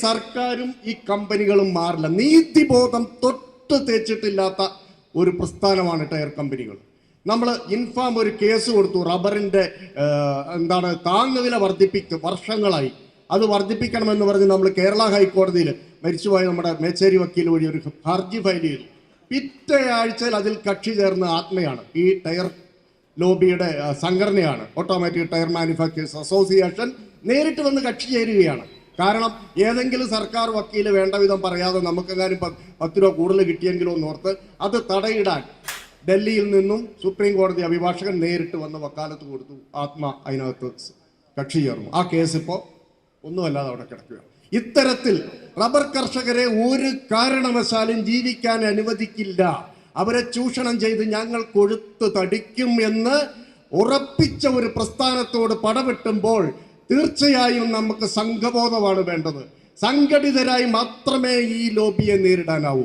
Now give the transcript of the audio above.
സർക്കാരും ഈ കമ്പനികളും മാറില്ല. നീതിബോധം തൊട്ട് തേച്ചിട്ടില്ലാത്ത ഒരു പ്രസ്ഥാനമാണ് ടയർ കമ്പനികൾ. നമ്മൾ ഇൻഫാം ഒരു കേസ് കൊടുത്തു, റബ്ബറിൻ്റെ താങ്ങുവില വർഷങ്ങളായി അത് വർദ്ധിപ്പിക്കണമെന്ന് പറഞ്ഞ് നമ്മൾ കേരള ഹൈക്കോടതിയിൽ മരിച്ചുപോയ നമ്മുടെ മേച്ചേരി വക്കീൽ വഴി ഒരു ഹർജി ഫയൽ ചെയ്തു. പിറ്റേ ആഴ്ചയിൽ അതിൽ കക്ഷി ചേർന്ന ആത്മയാണ്, ഈ ടയർ ലോബിയുടെ സംഘടനയാണ്, ഓട്ടോമാറ്റിക് ടയർ മാനുഫാക്ചേഴ്സ് അസോസിയേഷൻ നേരിട്ട് വന്ന് കക്ഷി ചേരുകയാണ്. കാരണം ഏതെങ്കിലും സർക്കാർ വക്കീൽ വേണ്ട വിധം പറയാതെ നമുക്കെങ്ങാനും 10 രൂപ കൂടുതൽ കിട്ടിയെങ്കിലോ എന്നോർത്ത് അത് തടയിടാൻ ഡൽഹിയിൽ നിന്നും സുപ്രീം കോടതി അഭിഭാഷകൻ നേരിട്ട് വന്ന് വക്കാലത്ത് കൊടുത്തു. ആത്മ അതിനകത്ത് കക്ഷി ചേർന്നു. ആ കേസ് ഇപ്പോൾ ഒന്നുമല്ലാതെ അവിടെ കിടക്കുകയാണ്. ഇത്തരത്തിൽ റബ്ബർ കർഷകരെ ഒരു കാരണവശാലും ജീവിക്കാൻ അനുവദിക്കില്ല, അവരെ ചൂഷണം ചെയ്ത് ഞങ്ങൾ കൊഴുത്ത് തടിക്കും എന്ന് ഉറപ്പിച്ച ഒരു പ്രസ്ഥാനത്തോട് പടവെട്ടുമ്പോൾ തീർച്ചയായും നമുക്ക് സംഘബോധമാണ് വേണ്ടത്. സംഘടിതരായി മാത്രമേ ഈ ലോബിയെ നേരിടാനാവൂ.